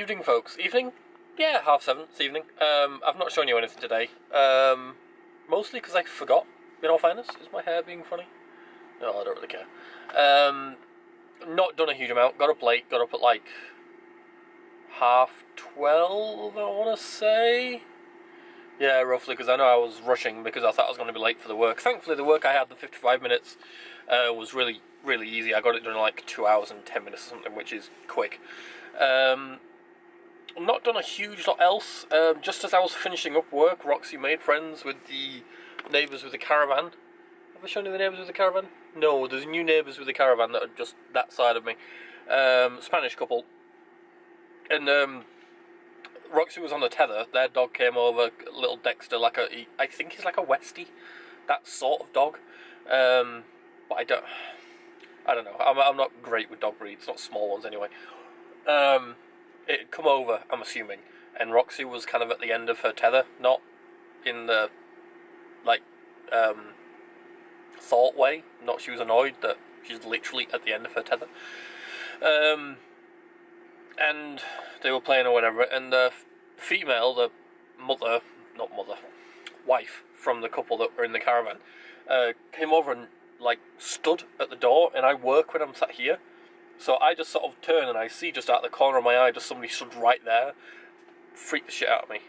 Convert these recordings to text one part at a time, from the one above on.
evening, folks. Evening? Yeah, 7:30 this evening. I've not shown you anything today. Mostly because I forgot, in all fairness. Is my hair being funny? No, I don't really care. Not done a huge amount. Got up late. Got up at like 12:30, I want to say. Yeah, roughly, because I know I was rushing because I thought I was going to be late for the work. Thankfully, the work I had, the 55 minutes, was really, really easy. I got it done in like 2 hours and 10 minutes or something, which is quick. Not done a huge lot else. Just as I was finishing up work, Roxy made friends with the neighbours with the caravan. Have I shown you the neighbours with the caravan? No, there's new neighbours with the caravan that are just that side of me. Spanish couple. And Roxy was on the tether. Their dog came over, little Dexter, I think he's like a Westie, that sort of dog. But I don't know. I'm not great with dog breeds, not small ones anyway. It had come over, I'm assuming, and Roxy was kind of at the end of her tether, not in the thought way. Not she was annoyed that she's literally at the end of her tether. And they were playing or whatever, and the female, the wife from the couple that were in the caravan, came over and stood at the door, and I work when I'm sat here, so I just sort of turn and I see just out the corner of my eye just somebody stood right there. Freaked the shit out of me.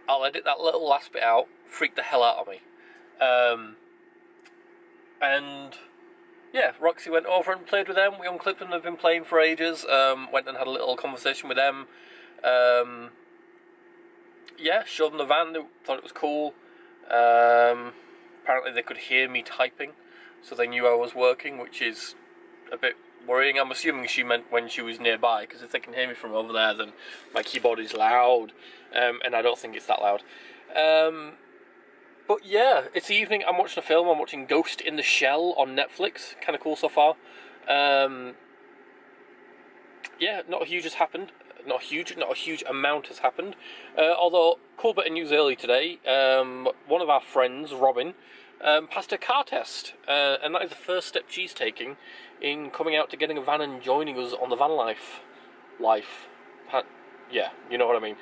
I'll edit that little last bit out. Freaked the hell out of me. And yeah, Roxy went over and played with them. We unclipped them. They've been playing for ages. Went and had a little conversation with them. Yeah, showed them the van. They thought it was cool. Apparently they could hear me typing, so they knew I was working, which is a bit worrying. I'm assuming she meant when she was nearby, because if they can hear me from over there, then my keyboard is loud, and I don't think it's that loud. But yeah, it's evening. I'm watching a film. I'm watching Ghost in the Shell on Netflix. Kind of cool so far. Yeah, not a huge has happened. Not a huge amount has happened. Although, cool bit of news early today. One of our friends, Robin, passed a car test, and that is the first step she's taking in coming out to getting a van and joining us on the Vanlife. Yeah, you know what I mean.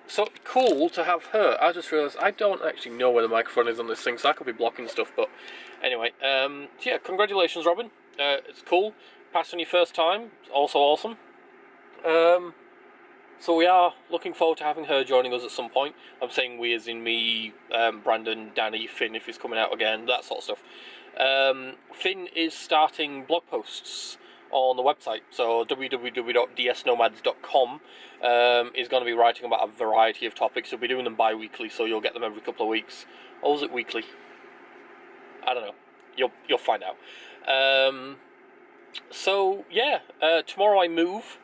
So cool to have her. I just realised I don't actually know where the microphone is on this thing, so I could be blocking stuff, but anyway. So yeah, congratulations, Robin. It's cool. Passed on your first time. It's also awesome. So we are looking forward to having her joining us at some point. I'm saying we as in me, Brandon, Danny, Finn if he's coming out again, that sort of stuff. Finn is starting blog posts on the website, so www.dsnomads.com is going to be writing about a variety of topics. He'll be doing them bi-weekly, so you'll get them every couple of weeks. Or was it weekly? I don't know. You'll find out. So yeah, tomorrow I move.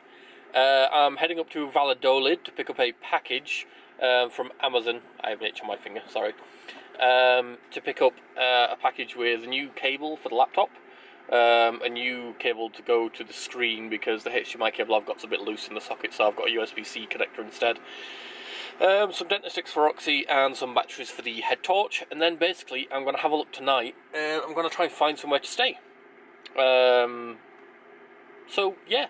I'm heading up to Valladolid to pick up a package from Amazon. I have an itch on my finger, sorry. To pick up a package with a new cable for the laptop, a new cable to go to the screen because the HDMI cable I've got is a bit loose in the socket, so I've got a USB-C connector instead. Some dental sticks for Roxy and some batteries for the head torch, and then basically I'm going to have a look tonight and I'm going to try and find somewhere to stay. So yeah,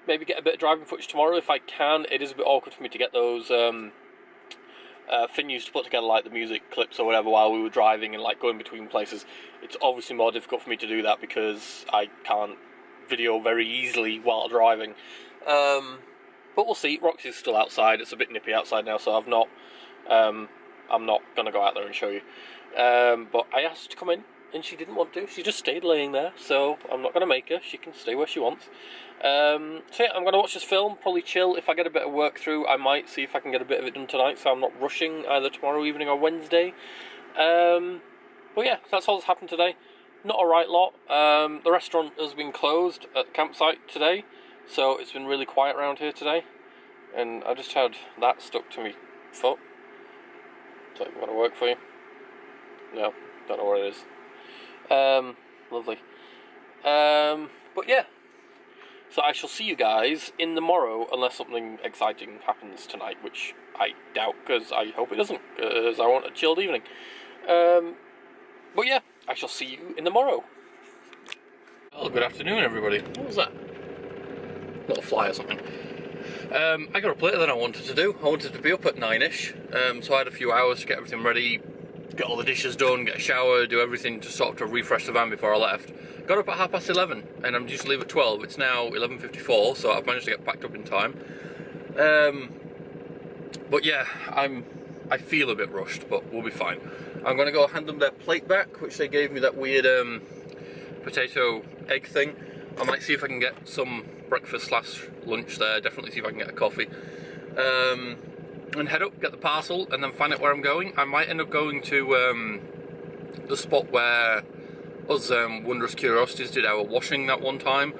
maybe get a bit of driving footage tomorrow if I can. It is a bit awkward for me to get those Finn used to put together the music clips or whatever while we were driving and going between places. It's obviously more difficult for me to do that because I can't video very easily while driving. But we'll see. Roxy's still outside. It's a bit nippy outside now, so I'm not going to go out there and show you. But I asked her to come in, and she didn't want to. She just stayed laying there, so I'm not going to make her. She can stay where she wants. So yeah, I'm going to watch this film, probably chill. If I get a bit of work through, I might see if I can get a bit of it done tonight, so I'm not rushing either tomorrow evening or Wednesday. But yeah, that's all that's happened today. Not a right lot. The restaurant has been closed at the campsite today, so it's been really quiet around here today. And I just had that stuck to my foot. Is that going to work for you? No, don't know where it is. Lovely. But yeah. So I shall see you guys in the morrow, unless something exciting happens tonight, which I doubt, because I hope it doesn't, because I want a chilled evening. But yeah, I shall see you in the morrow. Well, good afternoon, everybody. What was that? little fly or something. I got up later than I wanted to do. I wanted to be up at 9ish, so I had a few hours to get everything ready, get all the dishes done, get a shower, do everything to sort of to refresh the van before I left. Got up at 11:30, and I'm due to leave at 12. It's now 11:54, so I've managed to get packed up in time. But yeah, I feel a bit rushed, but we'll be fine. I'm gonna go hand them their plate back, which they gave me that weird potato egg thing. I might see if I can get some breakfast / lunch there. Definitely see if I can get a coffee. And head up, get the parcel, and then find out where I'm going. I might end up going to the spot where us Wondrous Curiosities did our washing that one time.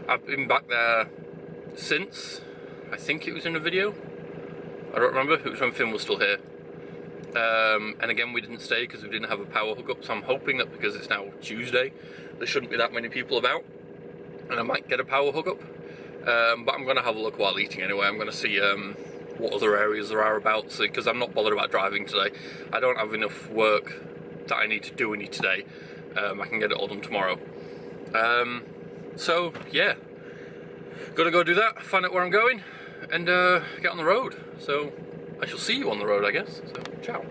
I've been back there since. I think it was in a video. I don't remember. It was when Finn was still here. And again, we didn't stay because we didn't have a power hookup, so I'm hoping that because it's now Tuesday, there shouldn't be that many people about, and I might get a power hookup. But I'm going to have a look while eating anyway. I'm going to see what other areas there are about, because I'm not bothered about driving today. I don't have enough work that I need to do any today. I can get it all done tomorrow. So yeah, gotta go do that, find out where I'm going, and get on the road. So I shall see you on the road, I guess. So ciao.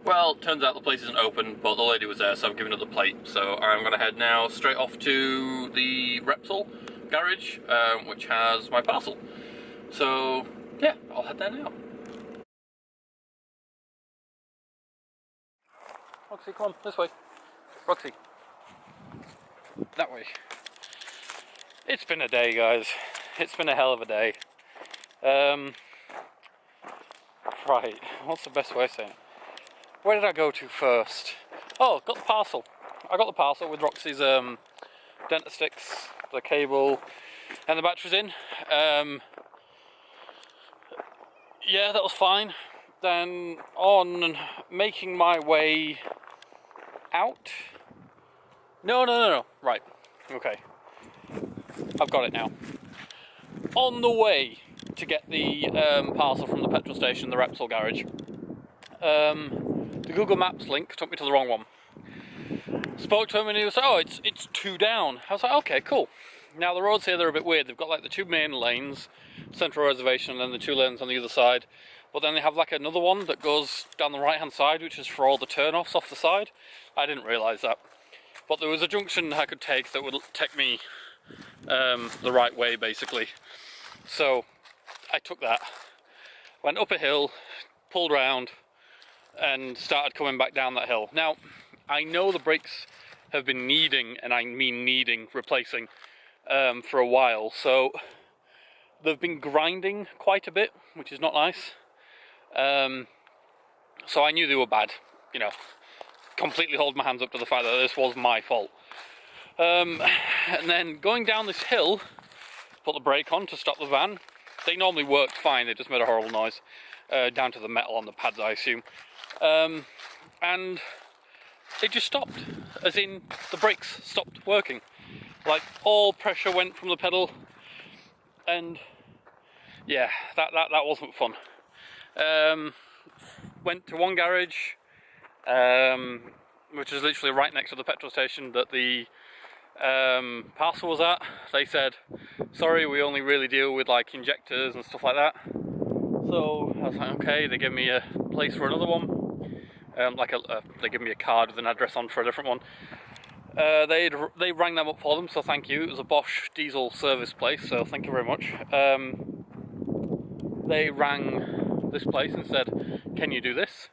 Well, turns out the place isn't open, but the lady was there, so I've given her the plate. So I'm gonna head now straight off to the Repsol garage, which has my parcel. So yeah, I'll head there now. Roxy, come on, this way. Roxy. That way. It's been a day, guys. It's been a hell of a day. Right, what's the best way of saying it? Where did I go to first? Oh, got the parcel. I got the parcel with Roxy's dentist sticks, the cable, and the batteries in. Yeah, that was fine. Then on making my way out. No. Right. Okay. I've got it now. On the way to get the parcel from the petrol station, the Repsol garage, the Google Maps link took me to the wrong one. Spoke to him and he was like, oh, it's 2 down. I was like, okay, cool. Now the roads here, they're a bit weird. They've got like the 2 main lanes, central reservation, and then the 2 lanes on the other side. But then they have like another one that goes down the right hand side, which is for all the turn-offs off the side. I didn't realise that. But there was a junction I could take that would take me the right way, basically. So I took that, went up a hill, pulled round, and started coming back down that hill. Now, I know the brakes have been needing, and I mean needing, replacing for a while. So they've been grinding quite a bit, which is not nice. So I knew they were bad, you know, completely hold my hands up to the fact that this was my fault. And then going down this hill, put the brake on to stop the van. They normally worked fine, they just made a horrible noise, down to the metal on the pads, I assume. And it just stopped, as in the brakes stopped working. Like all pressure went from the pedal, and yeah, that wasn't fun. Went to one garage, which is literally right next to the petrol station that the parcel was at. They said, sorry, we only really deal with like injectors and stuff like that. So I was like, okay. They gave me a place for another one, they gave me a card with an address on for a different one. They rang them up for them, so thank you. It was a Bosch diesel service place, so thank you very much. They rang this place and said, can you do this?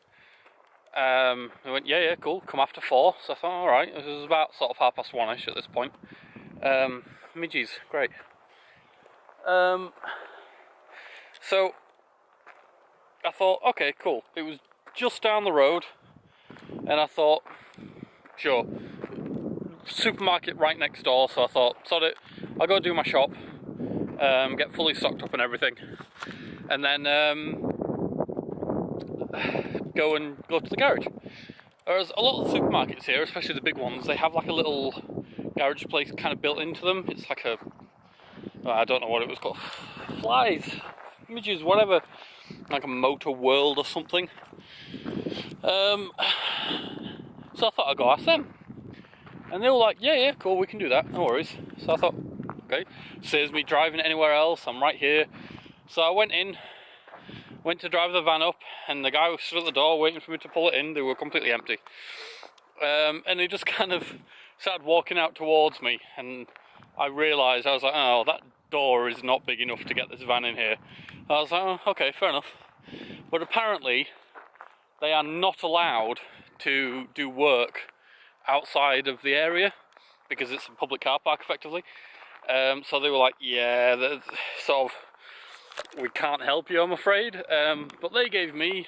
They went, yeah, cool, come after 4. So I thought, alright, it was about sort of 1:30ish at this point. Midgies, great. So I thought, okay, cool. It was just down the road, and I thought, sure. Supermarket right next door, so I thought, sod it, I'll go do my shop, get fully stocked up and everything, and then go to the garage. Whereas a lot of the supermarkets here, especially the big ones, they have like a little garage place kind of built into them. It's like a, I don't know what it was called, flies, midges, whatever, like a Motor World or something. So I thought I'd go ask them. And they were like, yeah, cool, we can do that, no worries. So I thought, okay, saves me driving anywhere else, I'm right here. So I went to drive the van up, and the guy was stood at the door waiting for me to pull it in. They were completely empty. And he just kind of started walking out towards me, and I realised, I was like, oh, that door is not big enough to get this van in here. I was like, oh, okay, fair enough. But apparently, they are not allowed to do work outside of the area, because it's a public car park, effectively. So they were like, yeah, sort of, we can't help you, I'm afraid. But they gave me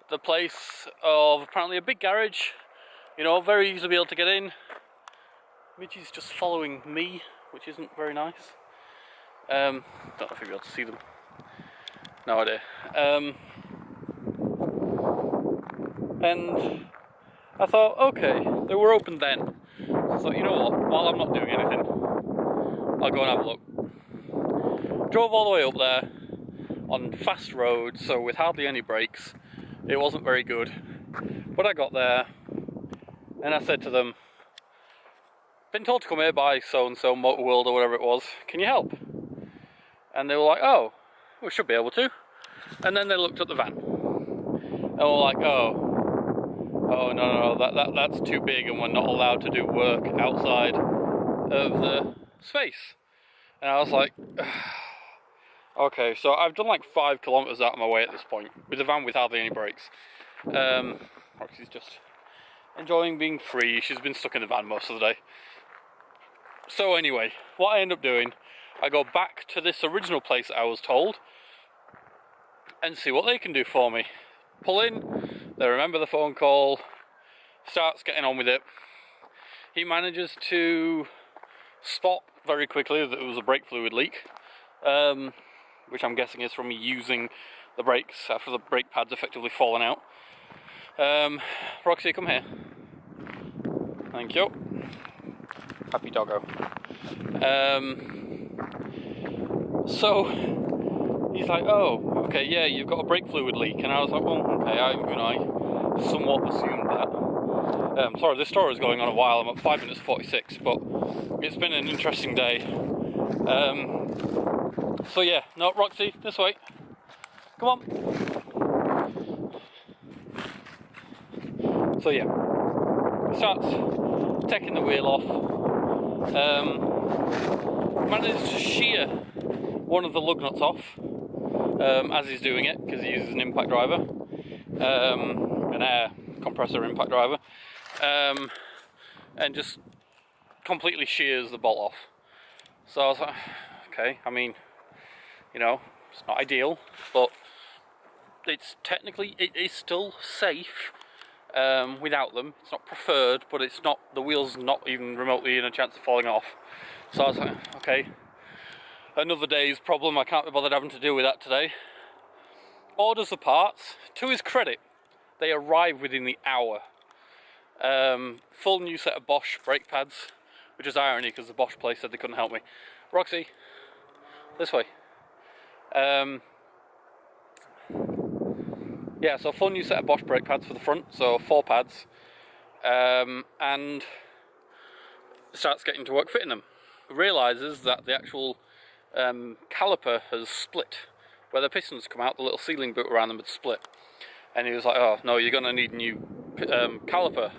the place of apparently a big garage, you know, very easy to be able to get in. Midgie's just following me, which isn't very nice. Don't know if you'll be able to see them. No idea. And I thought, okay, they were open then. So I thought, you know what, while I'm not doing anything, I'll go and have a look. Drove all the way up there on fast roads, so with hardly any brakes. It wasn't very good. But I got there, and I said to them, been told to come here by so-and-so Motor World or whatever it was, can you help? And they were like, oh, we should be able to. And then they looked at the van, and were like, oh no, that's too big, and we're not allowed to do work outside of the space. And I was like, okay, so I've done like 5 kilometres out of my way at this point, with a van with hardly any brakes. Roxy's just enjoying being free. She's been stuck in the van most of the day. So anyway, what I end up doing, I go back to this original place I was told, and see what they can do for me. Pull in, they remember the phone call, starts getting on with it. He manages to spot very quickly that it was a brake fluid leak, which I'm guessing is from me using the brakes after the brake pad's effectively fallen out. Roxy, come here. Thank you. Happy doggo. So he's like, oh, okay, yeah, you've got a brake fluid leak. And I was like, well, okay, I somewhat assumed that. Sorry, this story is going on a while. I'm at 5 minutes 46, but it's been an interesting day. So yeah, no, Roxy, this way. Come on. So yeah, starts taking the wheel off. Manages to shear one of the lug nuts off as he's doing it, because he uses an impact driver, an air compressor impact driver, and just completely shears the bolt off. So I was like, okay, I mean, you know, it's not ideal, but it's technically, it is still safe without them. It's not preferred, but it's not, the wheel's not even remotely in a chance of falling off. So I was like, okay, another day's problem, I can't be bothered having to deal with that today. Orders the parts. To his credit, they arrive within the hour. Full new set of Bosch brake pads, which is irony because the Bosch place said they couldn't help me. Roxy, this way. Yeah, so full new set of Bosch brake pads for the front, so 4 pads, and starts getting to work fitting them. Realises that the actual caliper has split. Where the pistons come out, the little sealing boot around them had split. And he was like, oh no, you're going to need a new caliper.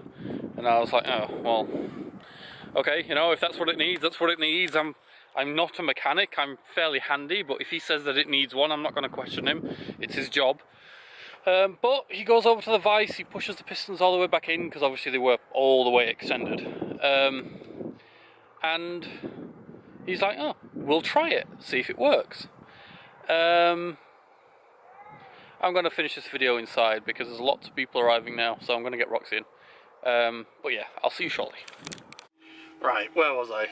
And I was like, oh, well, okay, you know, if that's what it needs, that's what it needs. I'm not a mechanic, I'm fairly handy, but if he says that it needs one, I'm not going to question him. It's his job. But he goes over to the vise, he pushes the pistons all the way back in, because obviously they were all the way extended. And he's like, oh, we'll try it, see if it works. I'm going to finish this video inside, because there's lots of people arriving now, so I'm going to get Roxy in. But yeah, I'll see you shortly. Right, where was I?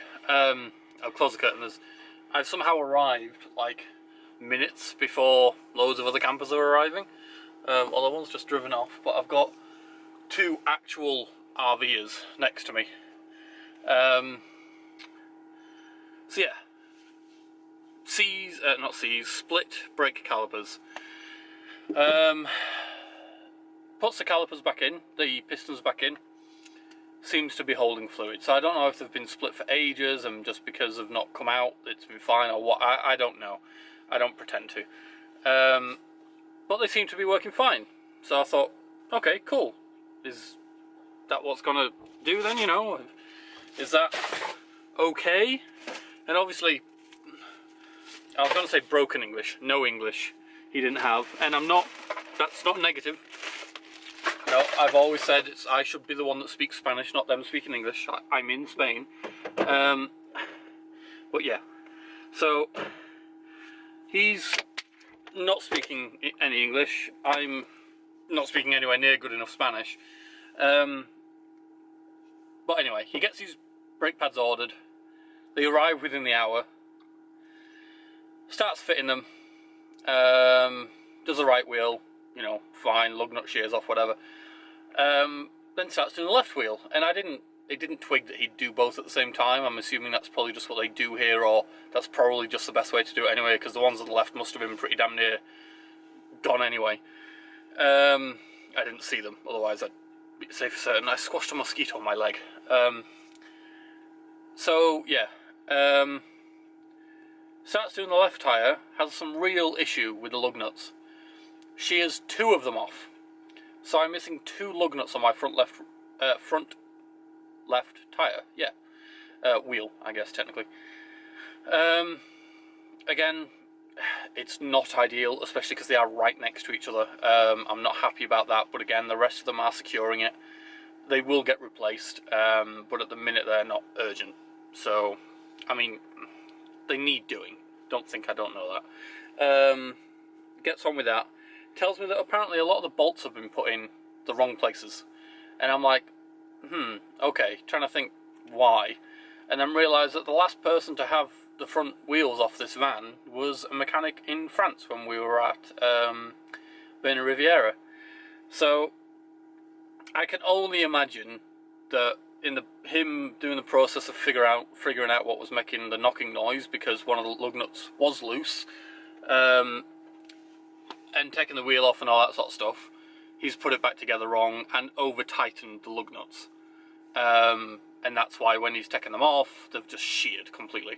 I'll close the curtains. I've somehow arrived, like, minutes before loads of other campers are arriving. Although one's just driven off, but I've got 2 actual RVers next to me. So yeah, split brake calipers. Puts the calipers back in, the pistons back in, seems to be holding fluid. So I don't know if they've been split for ages and just because they've not come out it's been fine or what. I don't know. I don't pretend to. But they seem to be working fine. So I thought, okay, cool. Is that what's going to do then, you know? Is that okay? And obviously, I was going to say broken English. No English he didn't have. And that's not negative. No, I've always said I should be the one that speaks Spanish, not them speaking English. I'm in Spain. But yeah. So, he's not speaking any English. I'm not speaking anywhere near good enough Spanish. But anyway, he gets his brake pads ordered. They arrive within the hour. Starts fitting them. Does the right wheel, you know, fine, lug nut shears off, whatever. Then starts doing the left wheel, and it didn't twig that he'd do both at the same time. I'm assuming that's probably just what they do here, or that's probably just the best way to do it anyway, because the ones on the left must have been pretty damn near gone anyway. I didn't see them, otherwise I'd be safe for certain. I squashed a mosquito on my leg. So, yeah. Starts doing the left tyre, has some real issue with the lug nuts. Shears 2 of them off. So I'm missing 2 lug nuts on my front left tyre. Yeah. Wheel, I guess, technically. Again, it's not ideal, especially because they are right next to each other. I'm not happy about that, but again, the rest of them are securing it. They will get replaced, but at the minute they're not urgent. So, I mean, they need doing. Don't think I don't know that. Gets on with that. Tells me that apparently a lot of the bolts have been put in the wrong places. And I'm like, okay, trying to think why. And then realise that the last person to have the front wheels off this van was a mechanic in France when we were at Berna Riviera. So I can only imagine that in him doing the process of figuring out what was making the knocking noise, because one of the lug nuts was loose, and taking the wheel off and all that sort of stuff, he's put it back together wrong and over tightened the lug nuts. And that's why when he's taken them off, they've just sheared completely.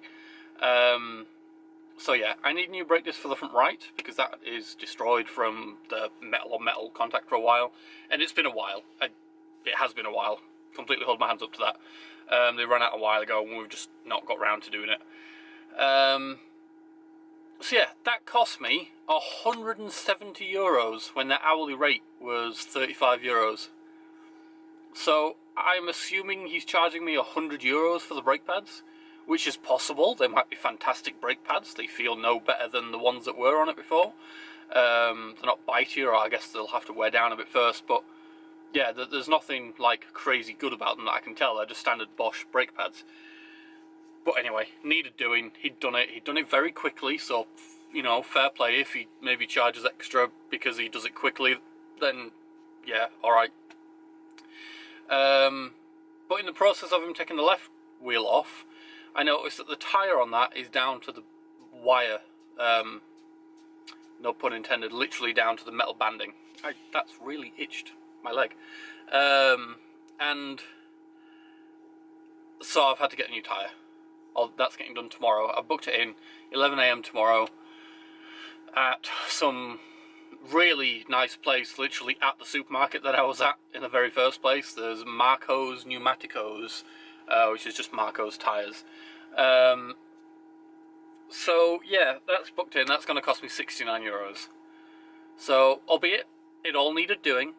So yeah, I need new brake discs for the front right, because that is destroyed from the metal on metal contact for a while. And it's been a while. It has been a while. Completely hold my hands up to that. They ran out a while ago and we've just not got round to doing it. So yeah, that cost me €170 when their hourly rate was €35. So I'm assuming he's charging me €100 for the brake pads, which is possible. They might be fantastic brake pads. They feel no better than the ones that were on it before. They're not bitey, or I guess they'll have to wear down a bit first, but yeah, there's nothing like crazy good about them that I can tell. They're just standard Bosch brake pads. But anyway, needed doing. He'd done it very quickly, so, you know, fair play. If he maybe charges extra because he does it quickly, then yeah, alright. But in the process of him taking the left wheel off, I noticed that the tyre on that is down to the wire. No pun intended, literally down to the metal banding. That's really itched my leg. And so I've had to get a new tyre. That's getting done tomorrow. I booked it in 11 AM tomorrow at some really nice place, literally at the supermarket that I was at in the very first place. There's Marco's Pneumaticos, which is just Marco's tyres. So yeah, that's booked in. That's going to cost me €69. So, albeit it all needed doing,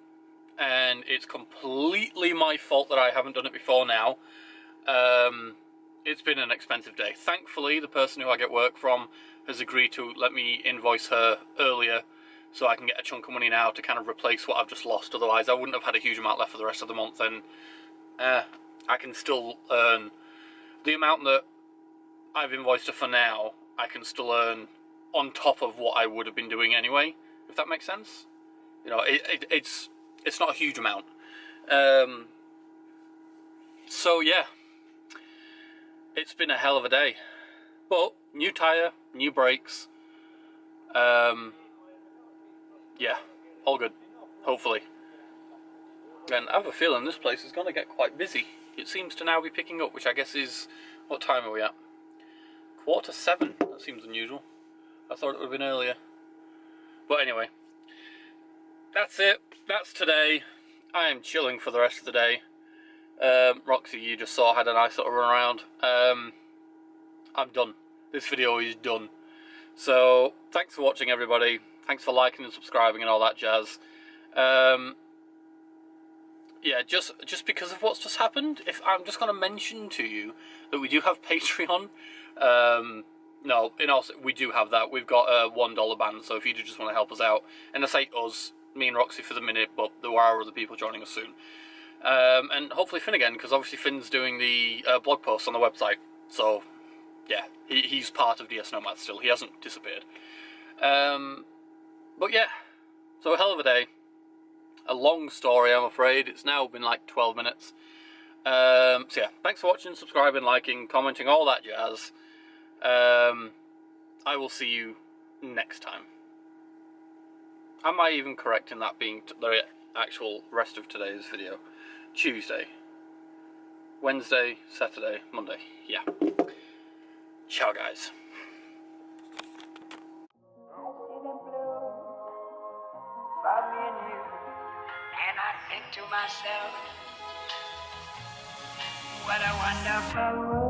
and it's completely my fault that I haven't done it before now. It's been an expensive day. Thankfully, the person who I get work from has agreed to let me invoice her earlier, so I can get a chunk of money now to kind of replace what I've just lost. Otherwise, I wouldn't have had a huge amount left for the rest of the month, and I can still earn the amount that I've invoiced her for now. I can still earn on top of what I would have been doing anyway, if that makes sense. You know, it's not a huge amount. So yeah, it's been a hell of a day. But new tyre, new brakes. Yeah, all good. Hopefully. And I have a feeling this place is going to get quite busy. It seems to now be picking up, which I guess is... What time are we at? 7:15. That seems unusual. I thought it would have been earlier. But anyway, that's it. That's today. I am chilling for the rest of the day. Roxy, you just saw, had a nice little run around. I'm done. This video is done. So, thanks for watching, everybody. Thanks for liking and subscribing and all that jazz. Yeah, just because of what's just happened, if I'm just going to mention to you that we do have Patreon. No, in all, we do have that. We've got a $1 band, so if you do just want to help us out, and I say us, me and Roxy for the minute, but there are other people joining us soon. And hopefully Finn again, because obviously Finn's doing the blog post on the website. So, yeah, he's part of DS Nomads still. He hasn't disappeared. But yeah, so a hell of a day. A long story, I'm afraid. It's now been like 12 minutes. So yeah, thanks for watching, subscribing, liking, commenting, all that jazz. I will see you next time. Am I even correct in that being the actual rest of today's video? Tuesday, Wednesday, Saturday, Monday. Yeah. Ciao, guys. And I think to myself, what a wonderful world.